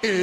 It's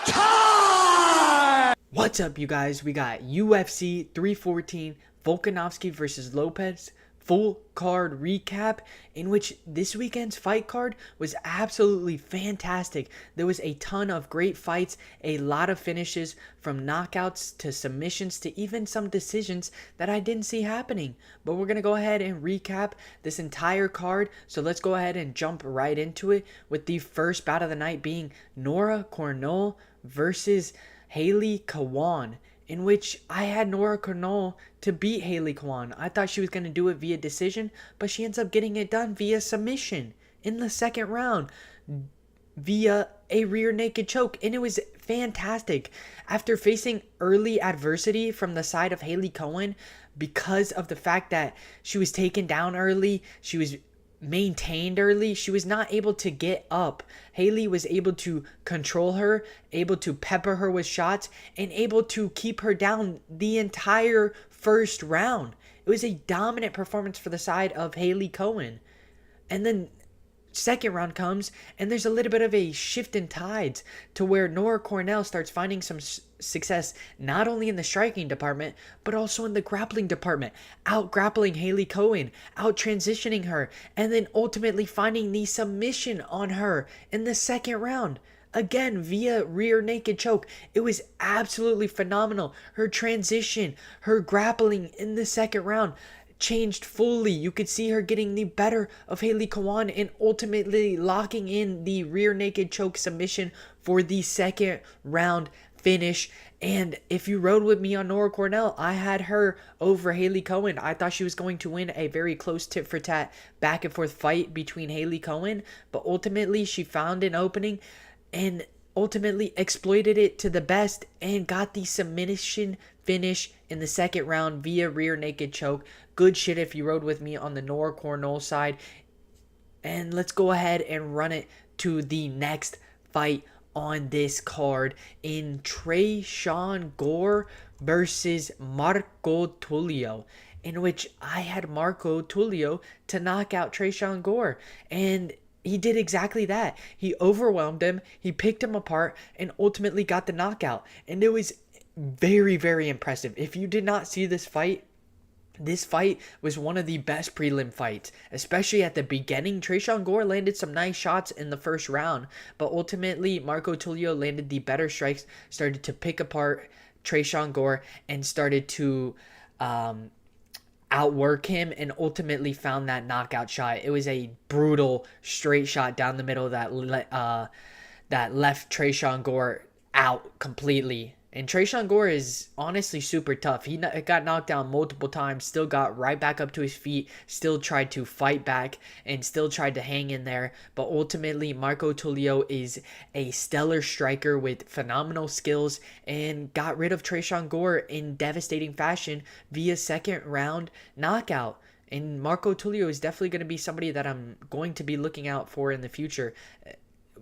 time! What's up, you guys? We got UFC 314 Volkanovski vs Lopes full card recap, in which this weekend's fight card was absolutely fantastic. There was a ton of great fights, a lot of finishes, from knockouts to submissions to even some decisions that I didn't see happening. But we're going to go ahead and recap this entire card, so let's go ahead and jump right into it with the first bout of the night being Nora Cornolle versus Hailey Cowan, in which I had Nora Cornolle to beat Hailey Cowan. I thought she was going to do it via decision, but she ends up getting it done via submission in the second round via a rear naked choke, and it was fantastic. After facing early adversity from the side of Hailey Cowan because of the fact that she was taken down early, she was maintained early, she was not able to get up. Hailey was able to control her, able to pepper her with shots, and able to keep her down the entire first round. It was a dominant performance for the side of Hailey Cowan. And then second round comes, and there's a little bit of a shift in tides to where Nora Cornolle starts finding some success not only in the striking department but also in the grappling department, out grappling Hailey Cowan, out transitioning her, and then ultimately finding the submission on her in the second round, again via rear naked choke. It was absolutely phenomenal. Her transition, her grappling in the second round changed fully. You could see her getting the better of Hailey Cowan and ultimately locking in the rear naked choke submission for the second round finish. And if you rode with me on Nora Cornolle, I had her over Hailey Cowan. I thought she was going to win a very close tit for tat back and forth fight between Hailey Cowan, but ultimately she found an opening and ultimately exploited it to the best and got the submission finish in the second round via rear naked choke. Good shit if you rode with me on the Nora Cornolle side. And let's go ahead and run it to the next fight on this card in Tresean Gore versus Marco Tulio, in which I had Marco Tulio to knock out Tresean Gore, and he did exactly that. He overwhelmed him, he picked him apart, and ultimately got the knockout. And it was very, very impressive. If you did not see this fight was one of the best prelim fights, especially at the beginning. Tresean Gore landed some nice shots in the first round, but ultimately Marco Tulio landed the better strikes, started to pick apart Tresean Gore, and started to outwork him, and ultimately found that knockout shot. It was a brutal straight shot down the middle that left Tresean Gore out completely. And Tresean Gore is honestly super tough. He got knocked down multiple times, still got right back up to his feet, still tried to fight back, and still tried to hang in there. But ultimately, Marco Tulio is a stellar striker with phenomenal skills and got rid of Tresean Gore in devastating fashion via second round knockout. And Marco Tulio is definitely going to be somebody that I'm going to be looking out for in the future.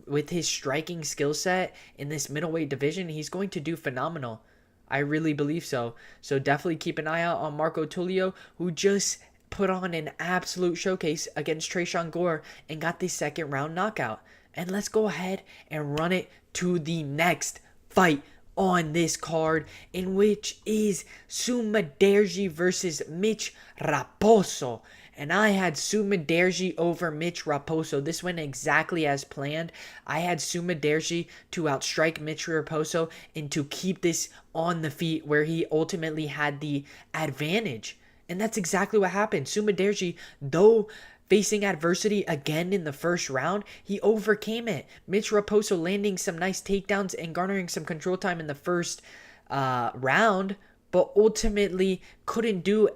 With his striking skill set in this middleweight division, he's going to do phenomenal. I really believe so. So definitely keep an eye out on Marco Tulio, who just put on an absolute showcase against Tresean Gore and got the second round knockout. And let's go ahead and run it to the next fight on this card, in which is Sumudaerji versus Mitch Raposo. And I had Sumudaerji over Mitch Raposo. This went exactly as planned. I had Sumudaerji to outstrike Mitch Raposo and to keep this on the feet, where he ultimately had the advantage. And that's exactly what happened. Sumudaerji, though facing adversity again in the first round, he overcame it. Mitch Raposo landing some nice takedowns and garnering some control time in the first round, but ultimately couldn't do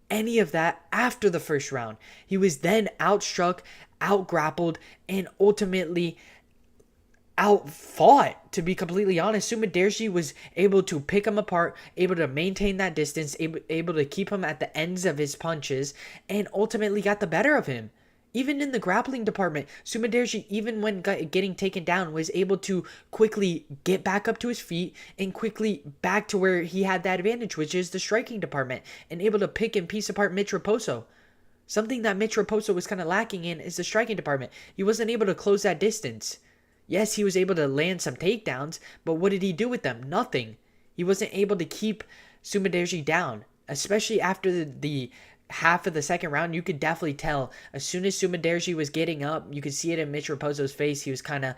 any of that after the first round. He was then outstruck, outgrappled, and ultimately outfought, to be completely honest. Sumudaerji was able to pick him apart, able to maintain that distance, able to keep him at the ends of his punches, and ultimately got the better of him. Even in the grappling department, Sumudaerji, even when getting taken down, was able to quickly get back up to his feet and quickly back to where he had that advantage, which is the striking department, and able to pick and piece apart Mitch Raposo. Something that Mitch Raposo was kind of lacking in is the striking department. He wasn't able to close that distance. Yes, he was able to land some takedowns, but what did he do with them? Nothing. He wasn't able to keep Sumudaerji down, especially after the half of the second round. You could definitely tell as soon as Sumudaerji was getting up, you could see it in Mitch Raposo's face. He was kind of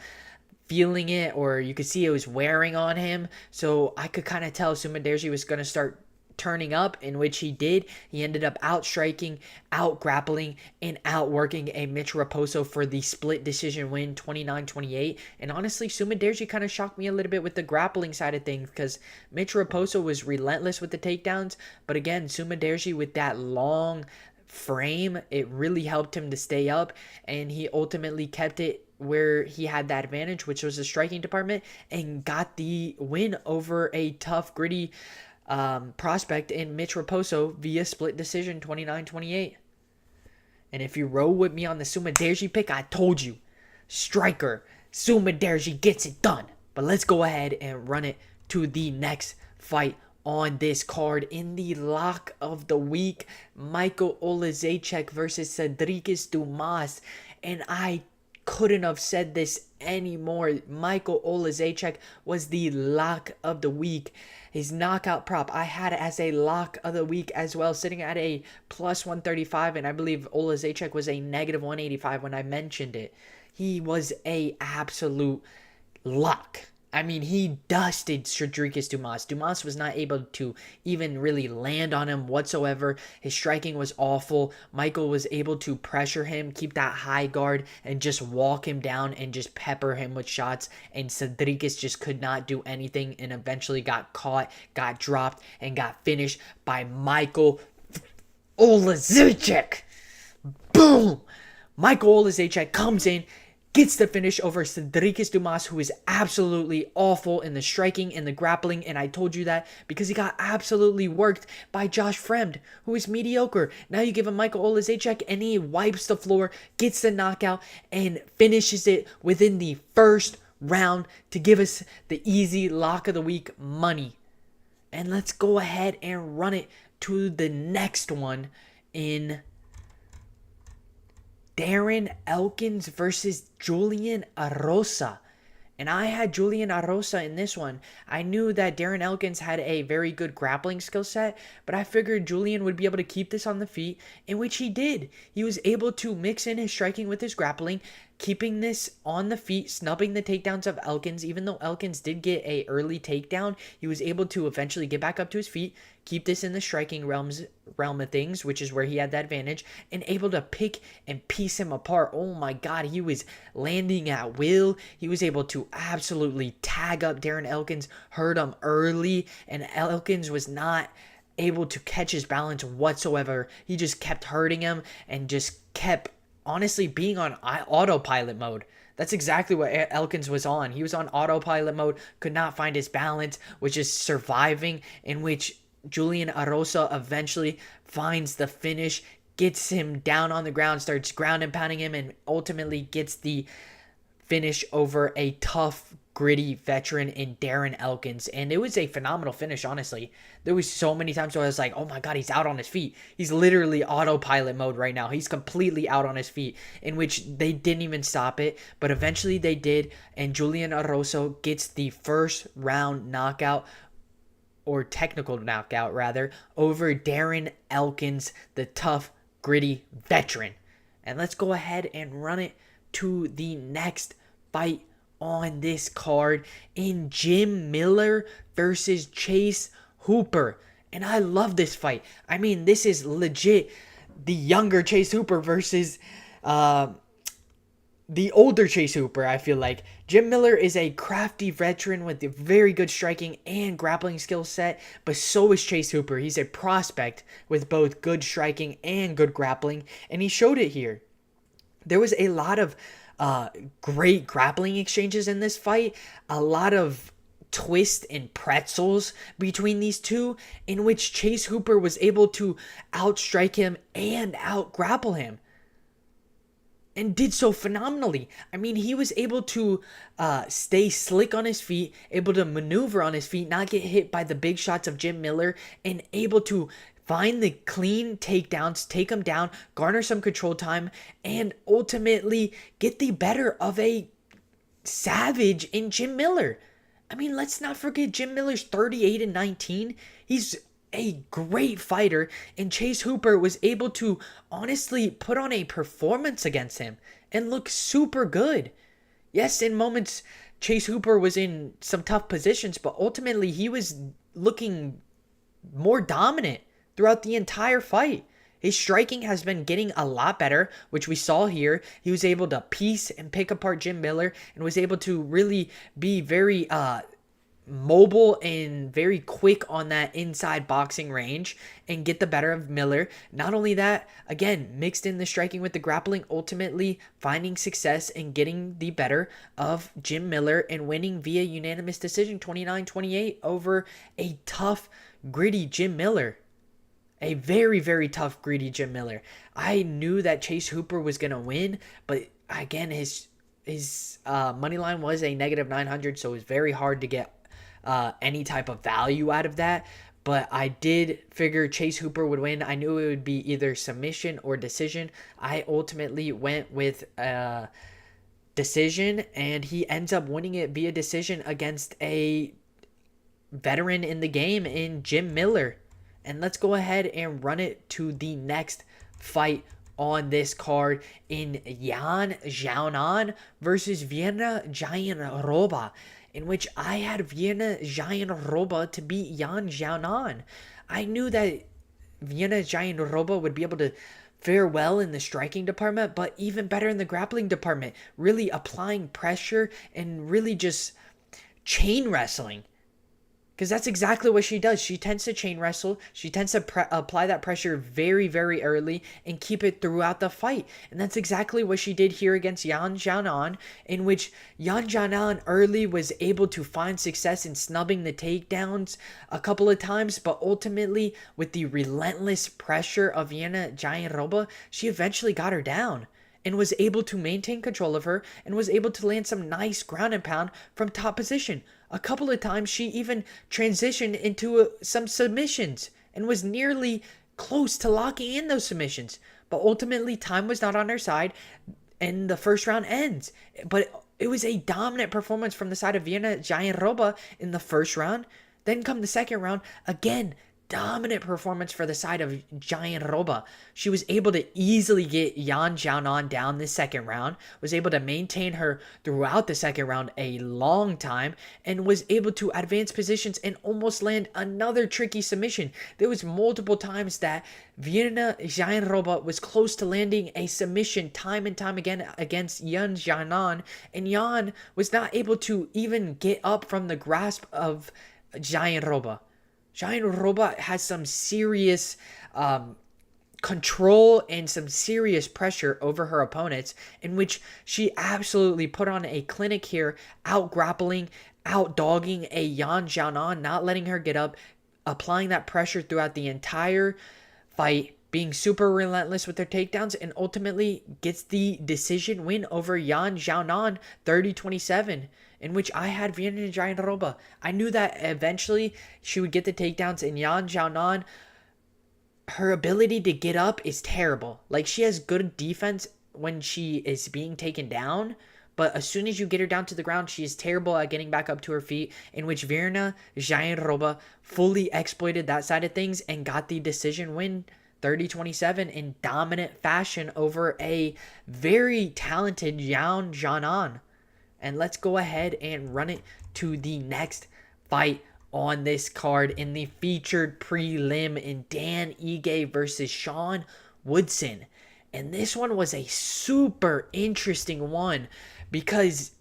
feeling it, or you could see it was wearing on him. So I could kind of tell Sumudaerji was going to start turning up, in which he did. He ended up out-striking, out-grappling, and outworking a Mitch Raposo for the split decision win, 29-28. And honestly, Sumudaerji kind of shocked me a little bit with the grappling side of things, because Mitch Raposo was relentless with the takedowns. But again, Sumudaerji with that long frame, it really helped him to stay up, and he ultimately kept it where he had that advantage, which was the striking department, and got the win over a tough, gritty prospect in Mitch Raposo via split decision, 29-28. And if you roll with me on the Sumudaerji pick, I told you, striker Sumudaerji gets it done. But let's go ahead and run it to the next fight on this card. In the lock of the week, Michał Oleksiejczuk versus Sedriques Dumas. And I couldn't have said this anymore. Michał Oleksiejczuk was the lock of the week. His knockout prop, I had it as a lock of the week as well, sitting at a plus 135, and I believe Oleksiejczuk was a negative 185 when I mentioned it. He was a absolute lock. I mean, he dusted Sedriques Dumas. Dumas was not able to even really land on him whatsoever. His striking was awful. Michał was able to pressure him, keep that high guard, and just walk him down and just pepper him with shots. And Sedriques just could not do anything, and eventually got caught, got dropped, and got finished by Michał Oleksiejczuk. Boom! Michał Oleksiejczuk comes in, gets the finish over Sedriques Dumas, who is absolutely awful in the striking and the grappling. And I told you that because he got absolutely worked by Josh Fremd, who is mediocre. Now you give him Michał Oleksiejczuk, and he wipes the floor, gets the knockout, and finishes it within the first round to give us the easy lock of the week money. And let's go ahead and run it to the next one in Darren Elkins versus Julian Erosa. And I had Julian Erosa in this one. I knew that Darren Elkins had a very good grappling skill set, but I figured Julian would be able to keep this on the feet, in which he did. He was able to mix in his striking with his grappling, keeping this on the feet, snubbing the takedowns of Elkins. Even though Elkins did get a early takedown, he was able to eventually get back up to his feet, keep this in the striking realm of things, which is where he had that advantage, and able to pick and piece him apart. Oh my God, he was landing at will. He was able to absolutely tag up Darren Elkins, hurt him early, and Elkins was not able to catch his balance whatsoever. He just kept hurting him and just kept honestly being on autopilot mode. That's exactly what Elkins was on. He was on autopilot mode, could not find his balance, was just surviving, in which Julian Erosa eventually finds the finish, gets him down on the ground, starts ground and pounding him, and ultimately gets the finish over a tough, gritty veteran in Darren Elkins. And it was a phenomenal finish, honestly. There was so many times where I was like, oh my God, he's out on his feet. He's literally autopilot mode right now. He's completely out on his feet, in which they didn't even stop it. But eventually they did, and Julian Erosa gets the first round knockout, or technical knockout rather, over Darren Elkins, the tough, gritty veteran. And let's go ahead and run it to the next fight on this card in Jim Miller versus Chase Hooper. And I love this fight. I mean, this is legit the younger Chase Hooper versus the older Chase Hooper, I feel like. Jim Miller is a crafty veteran with a very good striking and grappling skill set, but so is Chase Hooper. He's a prospect with both good striking and good grappling, and he showed it here. There was a lot of great grappling exchanges in this fight, a lot of twist and pretzels between these two, in which Chase Hooper was able to outstrike him and out-grapple him, and did so phenomenally. I mean, he was able to stay slick on his feet, able to maneuver on his feet, not get hit by the big shots of Jim Miller, and able to find the clean takedowns, take him down, garner some control time, and ultimately get the better of a savage in Jim Miller. I mean, let's not forget Jim Miller's 38-19. He's a great fighter, and Chase Hooper was able to honestly put on a performance against him and look super good. Yes, in moments, Chase Hooper was in some tough positions, but ultimately he was looking more dominant throughout the entire fight. His striking has been getting a lot better, which we saw here. He was able to piece and pick apart Jim Miller and was able to really be very mobile and very quick on that inside boxing range and get the better of Miller. Not only that, again, mixed in the striking with the grappling, ultimately finding success and getting the better of Jim Miller and winning via unanimous decision 29-28 over a tough, gritty Jim Miller. A very, very tough, greedy Jim Miller. I knew that Chase Hooper was going to win, but again, his money line was a -900, so it was very hard to get any type of value out of that. But I did figure Chase Hooper would win. I knew it would be either submission or decision. I ultimately went with decision, and he ends up winning it via decision against a veteran in the game in Jim Miller. And let's go ahead and run it to the next fight on this card in Yan Xiaonan versus Vienna Jayanroba, in which I had Vienna Jayanroba to beat Yan Xiaonan. I knew that Vienna Jayanroba would be able to fare well in the striking department, but even better in the grappling department, really applying pressure and really just chain wrestling. Because that's exactly what she does. She tends to chain wrestle. She tends to apply that pressure very, very early and keep it throughout the fight. And that's exactly what she did here against Yan Xiaonan, in which Yan Xiaonan early was able to find success in snubbing the takedowns a couple of times, but ultimately, with the relentless pressure of Vienna Jayanroba, she eventually got her down and was able to maintain control of her and was able to land some nice ground and pound from top position. A couple of times she even transitioned into some submissions and was nearly close to locking in those submissions. But ultimately, time was not on her side and the first round ends. But it was a dominant performance from the side of Vienna Jayanroba in the first round. Then come the second round, again, dominant performance for the side of Jayanroba. She was able to easily get Yan Xiaonan down this second round, was able to maintain her throughout the second round a long time, and was able to advance positions and almost land another tricky submission. There was multiple times that Vienna Jayanroba was close to landing a submission time and time again against Yan Xiaonan, and Yan was not able to even get up from the grasp of Jayanroba. Jayanroba has some serious control and some serious pressure over her opponents, in which she absolutely put on a clinic here, out grappling, out dogging a Yan Xiaonan, not letting her get up, applying that pressure throughout the entire fight, being super relentless with her takedowns, and ultimately gets the decision win over Yan Xiaonan 30-27. In which I had Vienna Jayanroba. I knew that eventually she would get the takedowns, and Yan Xiaonan, her ability to get up is terrible. Like, she has good defense when she is being taken down, but as soon as you get her down to the ground, she is terrible at getting back up to her feet, in which Vienna Jayanroba fully exploited that side of things and got the decision win 30-27 in dominant fashion over a very talented Yan Xiaonan. And let's go ahead and run it to the next fight on this card in the featured prelim in Dan Ige versus Sean Woodson. And this one was a super interesting one because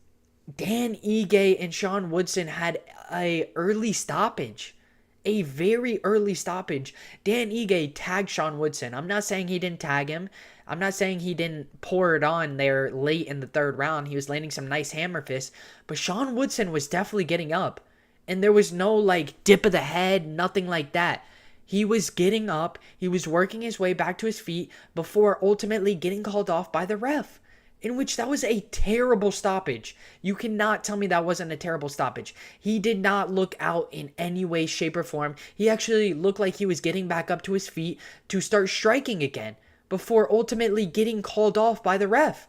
Dan Ige and Sean Woodson had a early stoppage. A very early stoppage. Dan Ige tagged Sean Woodson. I'm not saying he didn't tag him. I'm not saying he didn't pour it on there late in the third round. He was landing some nice hammer fists. But Sean Woodson was definitely getting up. And there was no, like, dip of the head, nothing like that. He was getting up. He was working his way back to his feet before ultimately getting called off by the ref. in which that was a terrible stoppage. You cannot tell me that wasn't a terrible stoppage. He did not look out in any way, shape, or form. He actually looked like he was getting back up to his feet to start striking again before ultimately getting called off by the ref.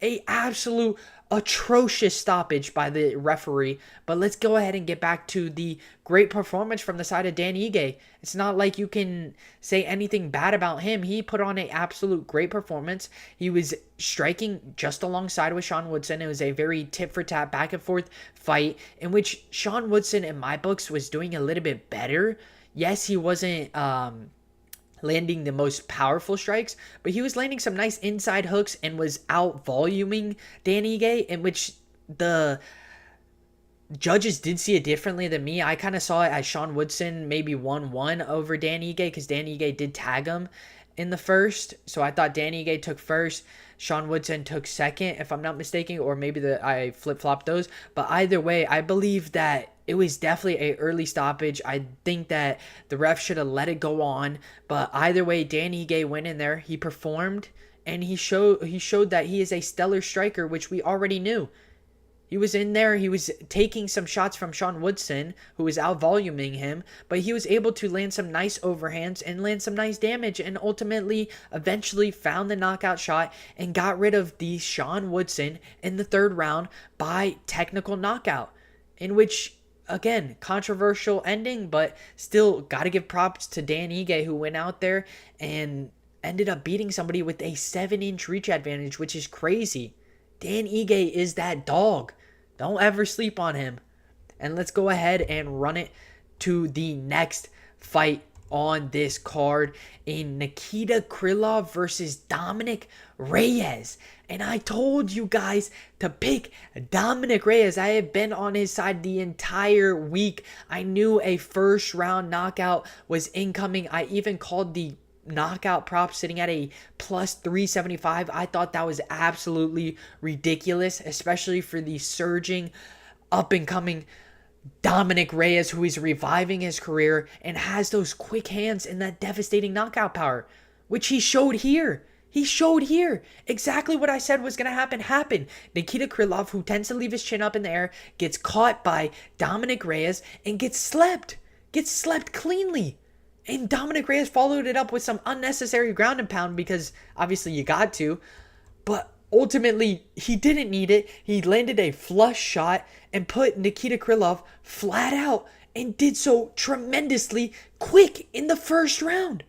A absolute atrocious stoppage by the referee. But let's go ahead and get back to the great performance from the side of Dan Ige. It's not like you can say anything bad about him. He put on an absolute great performance. He was striking just alongside with Sean Woodson. It was a very tit for tat, back and forth fight in which Sean Woodson, in my books, was doing a little bit better. Yes, he wasn't landing the most powerful strikes, but he was landing some nice inside hooks and was out voluming Dan Ige, in which the judges did see it differently than me. I kind of saw it as Sean Woodson maybe 1-1 over Dan Ige because Dan Ige did tag him in the first. So I thought Dan Ige took first, Sean Woodson took second, if I'm not mistaken, or maybe I flip-flopped those. But either way, I believe that it was definitely an early stoppage. I think that the ref should have let it go on. But either way, Dan Ige went in there. He performed, and he showed that he is a stellar striker, which we already knew. He was in there. He was taking some shots from Sean Woodson, who was out-voluming him, but he was able to land some nice overhands and land some nice damage, and ultimately, eventually found the knockout shot and got rid of the Sean Woodson in the third round by technical knockout, in which, again, controversial ending, but still got to give props to Dan Ige, who went out there and ended up beating somebody with a 7-inch reach advantage, which is crazy. Dan Ige is that dog. Don't ever sleep on him. And let's go ahead and run it to the next fight on this card in Nikita Krylov versus Dominick Reyes. And I told you guys to pick Dominick Reyes. I have been on his side the entire week. I knew a first round knockout was incoming. I even called the knockout prop sitting at a plus 375. I thought that was absolutely ridiculous, especially for the surging, up and coming Dominick Reyes, who is reviving his career and has those quick hands and that devastating knockout power, which he showed here. He showed here exactly what I said was going to happen happened. Nikita Krylov, who tends to leave his chin up in the air, gets caught by Dominick Reyes and gets slept cleanly. And Dominick Reyes followed it up with some unnecessary ground and pound because obviously you got to. But ultimately, he didn't need it. He landed a flush shot and put Nikita Krylov flat out and did so tremendously quick in the first round.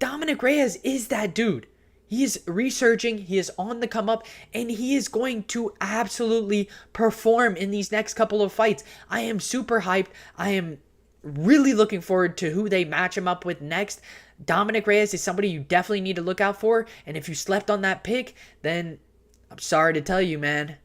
Dominick Reyes is that dude. He is resurging, he is on the come up, and he is going to absolutely perform in these next couple of fights. I am super hyped. I am really looking forward to who they match him up with next. Dominick Reyes is somebody you definitely need to look out for. And if you slept on that pick, then I'm sorry to tell you, man,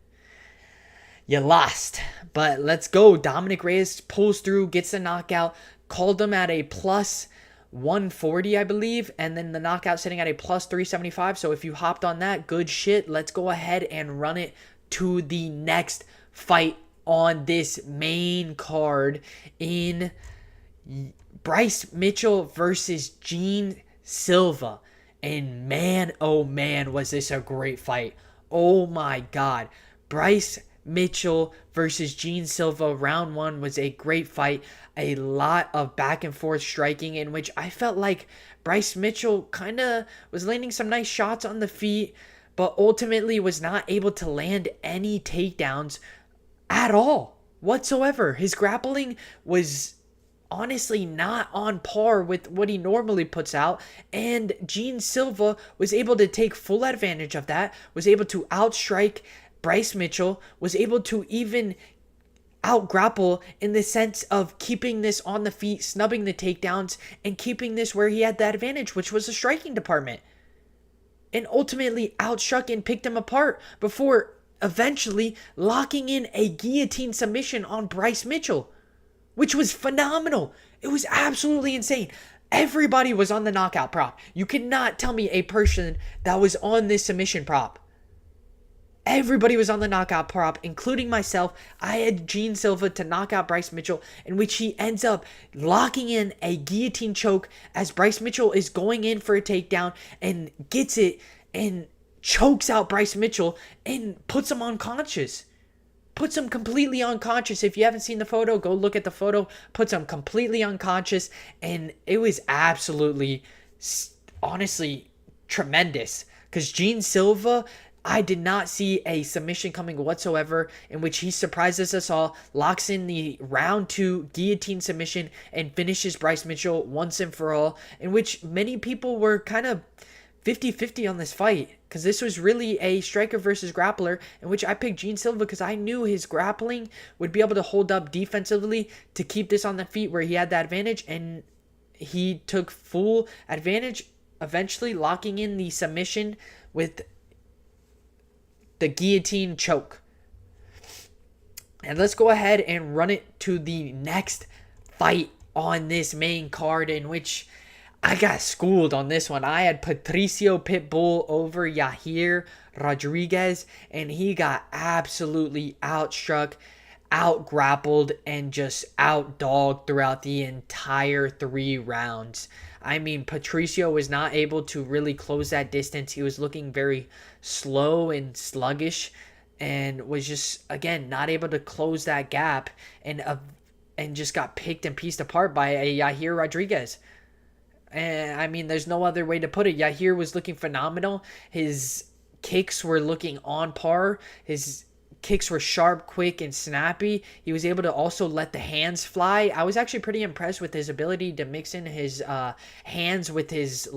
you lost. But let's go. Dominick Reyes pulls through, gets the knockout, called him at a plus 140, I believe, and then the knockout sitting at a plus 375. So if you hopped on that, good shit. Let's go ahead and run it to the next fight on this main card in Bryce Mitchell versus Gene Silva. And man, oh man, was this a great fight. Oh my God. Bryce Mitchell versus Gene Silva, round one, was a great fight. A lot of back and forth striking in which I felt like Bryce Mitchell kind of was landing some nice shots on the feet, but ultimately was not able to land any takedowns at all whatsoever. His grappling was honestly not on par with what he normally puts out, and Gene Silva was able to take full advantage of that, was able to outstrike Bryce Mitchell, was able to even out-grapple in the sense of keeping this on the feet, snubbing the takedowns, and keeping this where he had that advantage, which was the striking department. And ultimately outstruck and picked him apart before eventually locking in a guillotine submission on Bryce Mitchell, which was phenomenal. It was absolutely insane. Everybody was on the knockout prop. You cannot tell me a person that was on this submission prop. Everybody was on the knockout prop, including myself. I had Gene Silva to knock out Bryce Mitchell, in which he ends up locking in a guillotine choke as Bryce Mitchell is going in for a takedown and gets it and chokes out Bryce Mitchell and puts him unconscious. Puts him completely unconscious. If you haven't seen the photo, go look at the photo. Puts him completely unconscious. And it was absolutely, honestly, tremendous. Because Gene Silva, I did not see a submission coming whatsoever, in which he surprises us all, locks in the round 2 guillotine submission, and finishes Bryce Mitchell once and for all, in which many people were kind of 50-50 on this fight, because this was really a striker versus grappler, in which I picked Gene Silva because I knew his grappling would be able to hold up defensively to keep this on the feet where he had the advantage, and he took full advantage, eventually locking in the submission with the guillotine choke. And let's go ahead and run it to the next fight on this main card, in which I got schooled on this one. I had Patricio Pitbull over Yair Rodriguez, and he got absolutely outstruck, out-grappled, and just out-dogged throughout the entire 3 rounds. I mean, Patricio was not able to really close that distance. He was looking very slow and sluggish, and was just, again, not able to close that gap, and just got picked and pieced apart by a Yair Rodriguez. And I mean, there's no other way to put it. Yair was looking phenomenal. His kicks were looking on par. His kicks were sharp, quick, and snappy. He was able to also let the hands fly. I was actually pretty impressed with his ability to mix in his hands with his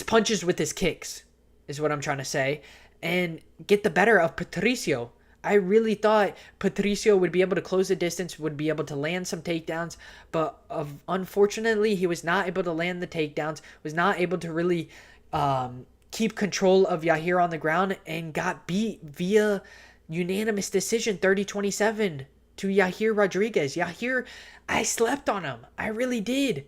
punches with his kicks, is what I'm trying to say, and get the better of Patricio. I really thought Patricio would be able to close the distance, would be able to land some takedowns, but unfortunately, he was not able to land the takedowns, was not able to really keep control of Yair on the ground, and got beat via unanimous decision 30-27 to Yair Rodriguez. Yair, I slept on him. I really did.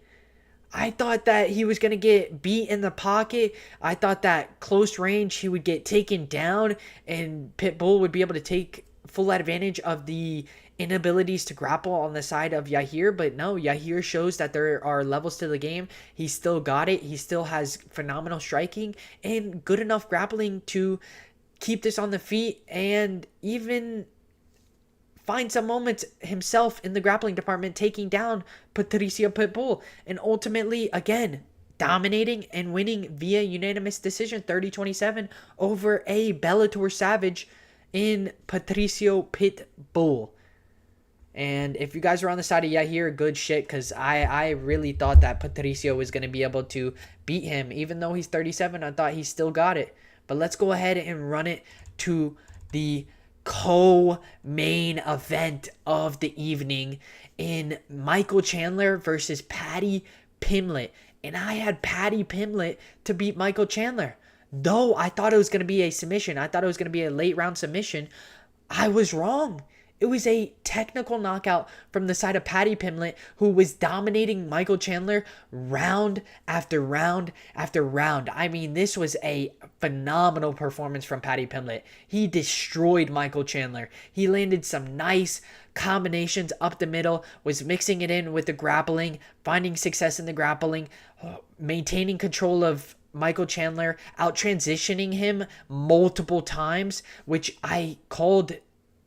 I thought that he was going to get beat in the pocket. I thought that close range he would get taken down and Pitbull would be able to take full advantage of the inabilities to grapple on the side of Yair. But no, Yair shows that there are levels to the game. He still got it. He still has phenomenal striking and good enough grappling to keep this on the feet and even find some moments himself in the grappling department, taking down Patricio Pitbull, and ultimately, again, dominating and winning via unanimous decision 30-27 over a Bellator Savage in Patricio Pitbull. And if you guys are on the side of Yair, good shit, because I really thought that Patricio was going to be able to beat him. Even though he's 37, I thought he still got it. But let's go ahead and run it to the co-main event of the evening in Michael Chandler versus Paddy Pimblett. And I had Paddy Pimblett to beat Michael Chandler. Though I thought it was going to be a submission. I thought it was going to be a late round submission. I was wrong. It was a technical knockout from the side of Paddy Pimblett, who was dominating Michael Chandler round after round after round. I mean, this was a phenomenal performance from Paddy Pimblett. He destroyed Michael Chandler. He landed some nice combinations up the middle, was mixing it in with the grappling, finding success in the grappling, maintaining control of Michael Chandler, out transitioning him multiple times, which I called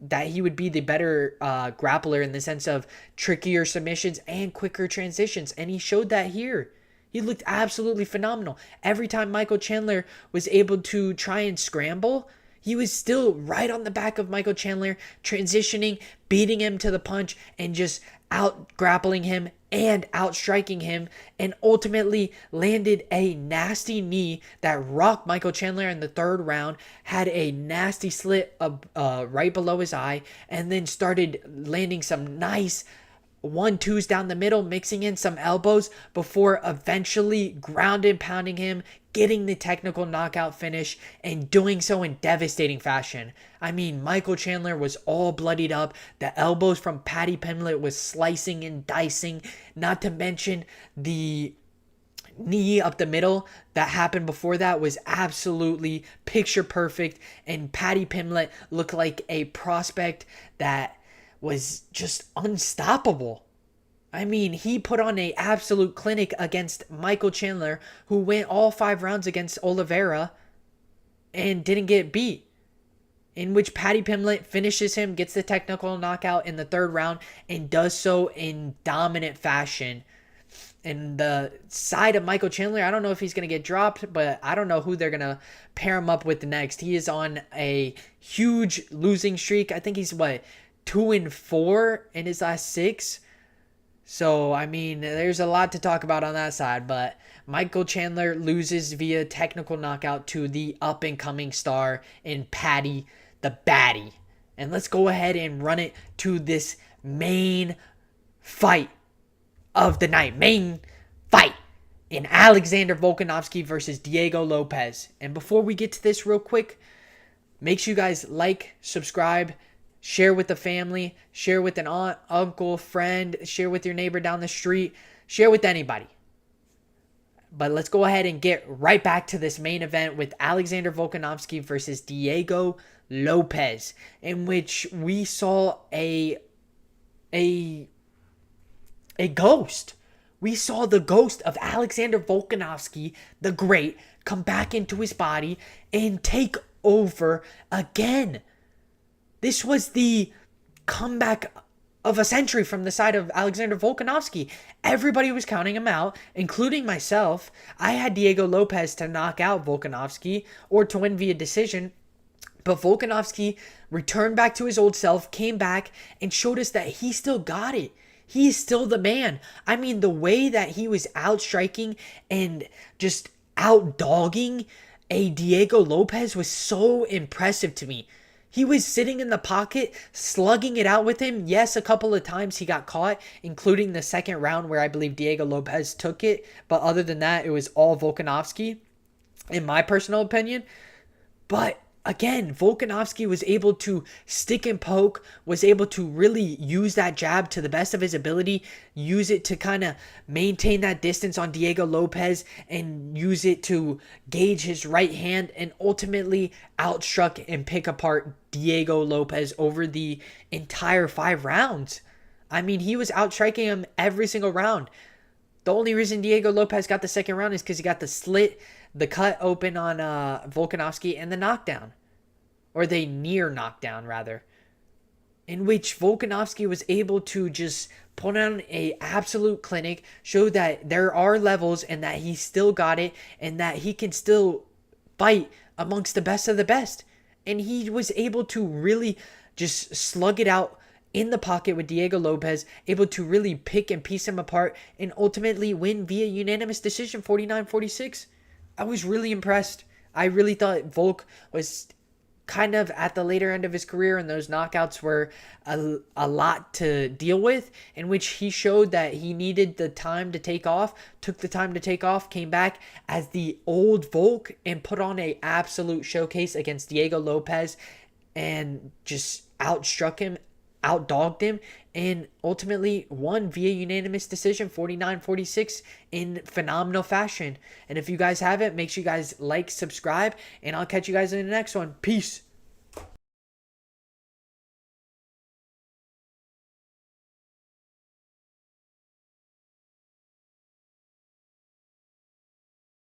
that he would be the better grappler in the sense of trickier submissions and quicker transitions. And he showed that here. He looked absolutely phenomenal. Every time Michael Chandler was able to try and scramble, he was still right on the back of Michael Chandler, transitioning, beating him to the punch, and just out grappling him and out striking him, and ultimately landed a nasty knee that rocked Michael Chandler in the 3rd round, had a nasty slit right below his eye, and then started landing some nice 1-2s down the middle, mixing in some elbows before eventually ground and pounding him, getting the technical knockout finish, and doing so in devastating fashion. I mean, Michael Chandler was all bloodied up. The elbows from Paddy Pimblett was slicing and dicing, not to mention the knee up the middle that happened before that was absolutely picture perfect, and Paddy Pimblett looked like a prospect that was just unstoppable. I mean, he put on an absolute clinic against Michael Chandler, who went all 5 rounds against Oliveira. and didn't get beat, in which Paddy Pimblett finishes him, gets the technical knockout in the third round, and does so in dominant fashion. And the side of Michael Chandler, I don't know if he's going to get dropped, but I don't know who they're going to pair him up with next. He is on a huge losing streak. I think he's, 2-4 in his last 6. So, I mean, there's a lot to talk about on that side. But Michael Chandler loses via technical knockout to the up-and-coming star in Paddy the Baddie. And let's go ahead and run it to this main fight of the night. Main fight in Alexander Volkanovski versus Diego Lopes. And before we get to this real quick, make sure you guys like, subscribe, share with the family, share with an aunt, uncle, friend, share with your neighbor down the street, share with anybody. But let's go ahead and get right back to this main event with Alexander Volkanovski versus Diego Lopes, in which we saw a ghost. We saw the ghost of Alexander Volkanovski, the Great, come back into his body and take over again. This was the comeback of a century from the side of Alexander Volkanovski. Everybody was counting him out, including myself. I had Diego Lopes to knock out Volkanovski or to win via decision. But Volkanovski returned back to his old self, came back, and showed us that he still got it. He is still the man. I mean, the way that he was outstriking and just out-dogging a Diego Lopes was so impressive to me. He was sitting in the pocket, slugging it out with him. Yes, a couple of times he got caught, including the second round where I believe Diego Lopes took it. But other than that, it was all Volkanovski, in my personal opinion. But again, Volkanovski was able to stick and poke, was able to really use that jab to the best of his ability, use it to kind of maintain that distance on Diego Lopes, and use it to gauge his right hand, and ultimately outstruck and pick apart Diego Lopes over the entire 5 rounds. I mean, he was outstriking him every single round. The only reason Diego Lopes got the second round is because he got the cut open on Volkanovski and the knockdown. Or the near knockdown, rather. In which Volkanovski was able to just put on a absolute clinic, show that there are levels and that he still got it and that he can still fight amongst the best of the best. And he was able to really just slug it out in the pocket with Diego Lopes, able to really pick and piece him apart and ultimately win via unanimous decision 49-46. I was really impressed. I really thought Volk was kind of at the later end of his career, and those knockouts were a lot to deal with, in which he showed that he needed the time to take off, took the time to take off, came back as the old Volk and put on a absolute showcase against Diego Lopes and just outstruck him, outdogged him, and ultimately won via unanimous decision 49-46 in phenomenal fashion. And if you guys haven't, make sure you guys like, subscribe, and I'll catch you guys in the next one. Peace.